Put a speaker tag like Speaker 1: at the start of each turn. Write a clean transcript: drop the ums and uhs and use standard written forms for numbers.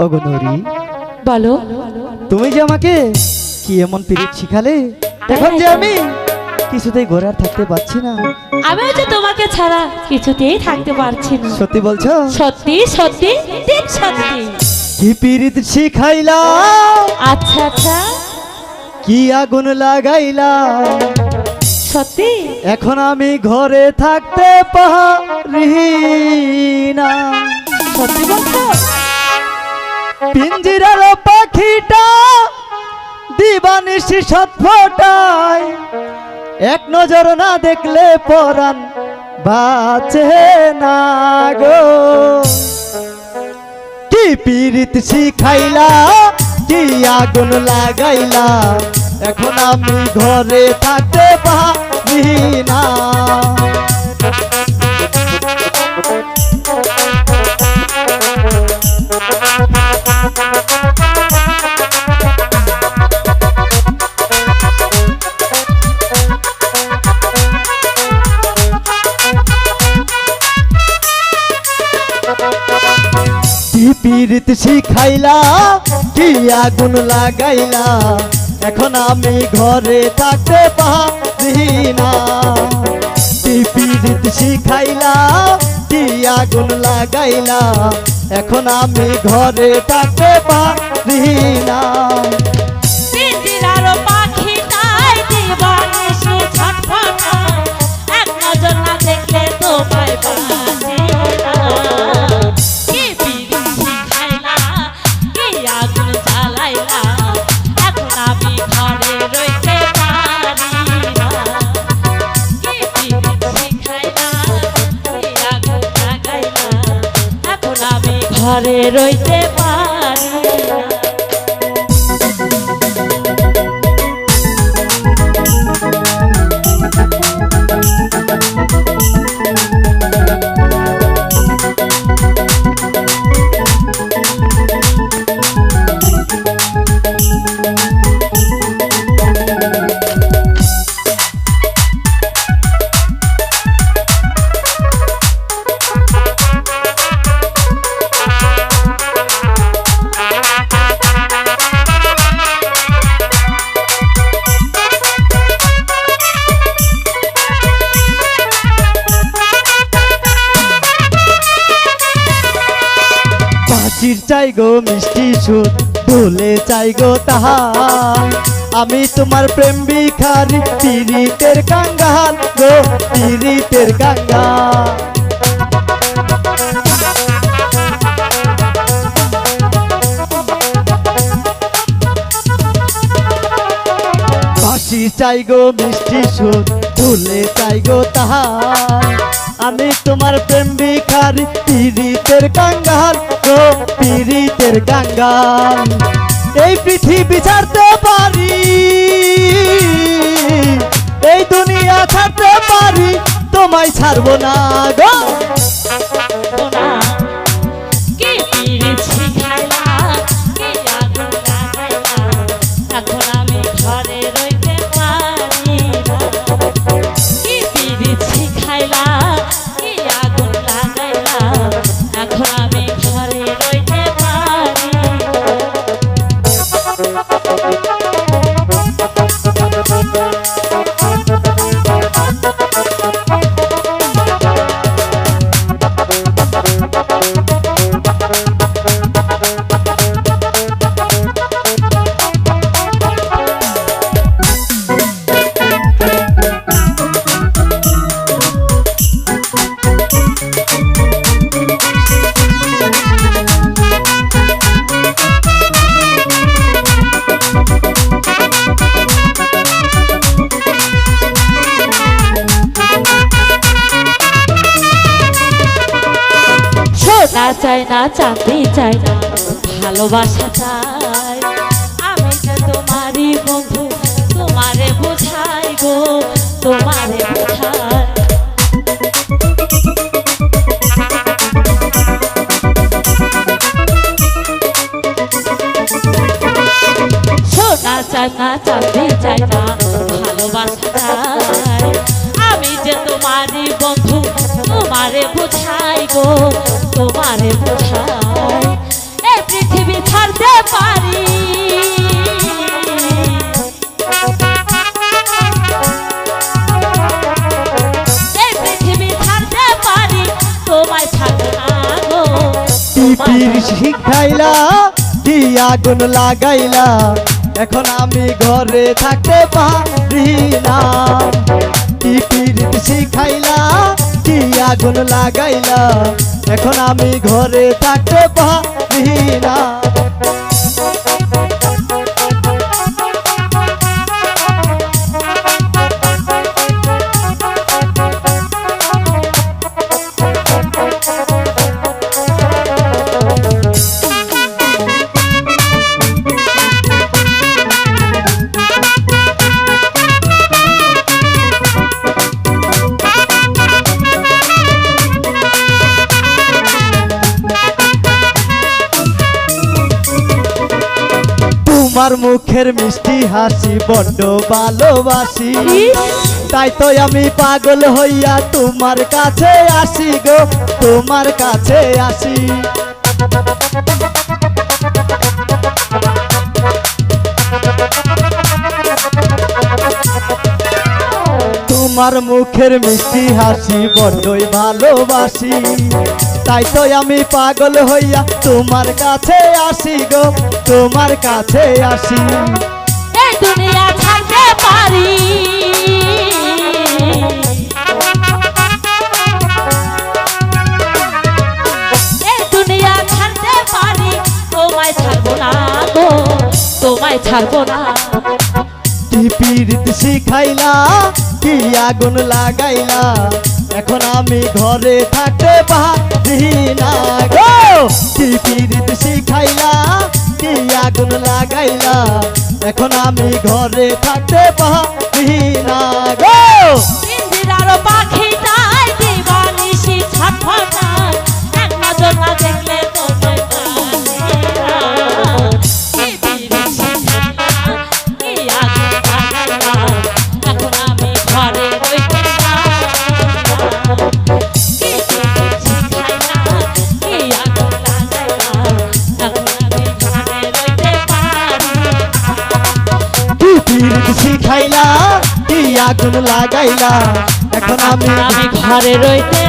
Speaker 1: ওগো নরি,
Speaker 2: বলো।
Speaker 1: তুমি যে আমাকে কি এমন পিরিত শিখালে, এখন যে আমি কিছুতেই ঘরে আর থাকতে পারছি না।
Speaker 2: আমিও যে তোমাকে ছাড়া কিছুতেই থাকতে পারছি না।
Speaker 1: সত্যি বলছো?
Speaker 2: সত্যি সত্যি ঠিক সত্যি।
Speaker 1: কি পিরিত শিখাইলা,
Speaker 2: আচ্ছা আচ্ছা,
Speaker 1: কি আগুন লাগাইলা,
Speaker 2: সত্যি
Speaker 1: এখন আমি ঘরে থাকতে পারি না।
Speaker 2: সত্যি বলছো?
Speaker 1: পিঞ্জিরার পাখিটা দিবানিশি ছটফটায়, এক নজর না দেখলে পরাণ বাঁচে না গো। কি পিরিত শিখাইলা, কি আগুন লাগাইলা, এখন আমি ঘরে থাকতে পারি না। কি পিরিত শিখাইলা, কি আগুন লাগাইলা, এখন আমি ঘরে থাকতে পারি না। কি পিরিত শিখাইলা, কি আগুন লাগাইলা, এখন আমি ঘরে থাকতে পারি না।
Speaker 2: পিঞ্জিরার পাখিটাই দিবানিশি ছটফটায়, এক নজর না দেখলে তোমায় বাঁচে না। কি পিরিত শিখাইলা, কি আগুন জ্বালাইলা, এখন আমি ঘরে রইতে পারি না। কি পিরিত শিখাইলা, কি আগুন লাগাইলা, এখন আমি ঘরে রইতে পারি না।
Speaker 1: পাখির চাই গো মিষ্টি সুর, ভুলে চাই গো তাহার, আমি তোমার প্রেম ভিখারি, পিরিতের কাঙ্গাল গো, পিরিতের কাঙ্গাল। বাঁশি চাই গো মিষ্টি সুর, ভুলে চাই গো তাহার, আমি তোমার প্রেম ভিখারি, পিরিতের কাঙ্গাল গো, পিরিতের কাঙ্গাল। এই পৃথিবী ছাড়তে পারি, এই দুনিয়া ছাড়তে পারি, তোমায় ছাড়বো না গো।
Speaker 2: কি পিরিত শিখাইলা, কি আগুন লাগাইলা, এখন আমি ঘরে রইতে পারি না। কি পিরিত শিখাইলা, কি আগুন লাগাইলা, এখন আমি ঘরে রইতে পারি না। সোনা চাই না, চাঁদি চাই না, ভালোবাসা চাই। আমি যে তোমারই বন্ধু, তোমারে বোঝাই গো, তোমারে বোঝাই। সোনা চাই না, চাঁদি চাই না, ভালোবাসা চাই। আমি যে তোমারই বন্ধু, তোমারে বোঝাই গো, তোমারে বোঝাই।
Speaker 1: পীর শিখাইলা কি আগুন লাগাইলা এখন আমি ঘরে থাকতে পারি না কি পীর শিখাইলা কি আগুন লাগাইলা এখন আমি ঘরে থাকতে পারি না তোমার মুখের মিষ্টি হাসি বড্ড ভালোবাসি তাই তো আমি পাগল হইয়া তোমার কাছে আসি গো তোমার কাছে আসি তোমার মুখের মিষ্টি হাসি বড্ডই ভালোবাসি তাই তো আমি পাগল হইয়া তোমার কাছে আসি গো তোমার কাছে আসি
Speaker 2: এই দুনিয়া ছাড়তে পারি এই দুনিয়া ছাড়তে পারি তোমায় ছাড়বো না গো তোমায় ছাড়বো না
Speaker 1: কি পীড়িত শিখাইলা কি আগুন লাগাইলা এখন আমি ঘরে থাকতে পারি না গো কি পীড়িত শিখাইলা কি আগুন লাগাইলা এখন আমি ঘরে থাকতে পারি না গো
Speaker 2: ইন্দিরার পাখিটাই দিবানিশি ছটফটায় এক নজর না দেখলে তোমায় পারি না কি বিরিশ শিখাইলা কি আগুন লাগাইলা এখন আমি ঘরে রইতে কি বিরিশ শিখাইলা কি আগুন লাগাইলা এখন আমি ঘরে রইতে পারি
Speaker 1: কি পীড়িত শিখাইলা কি আগুন লাগাইলা এখন আমি
Speaker 2: ঘরে রইতে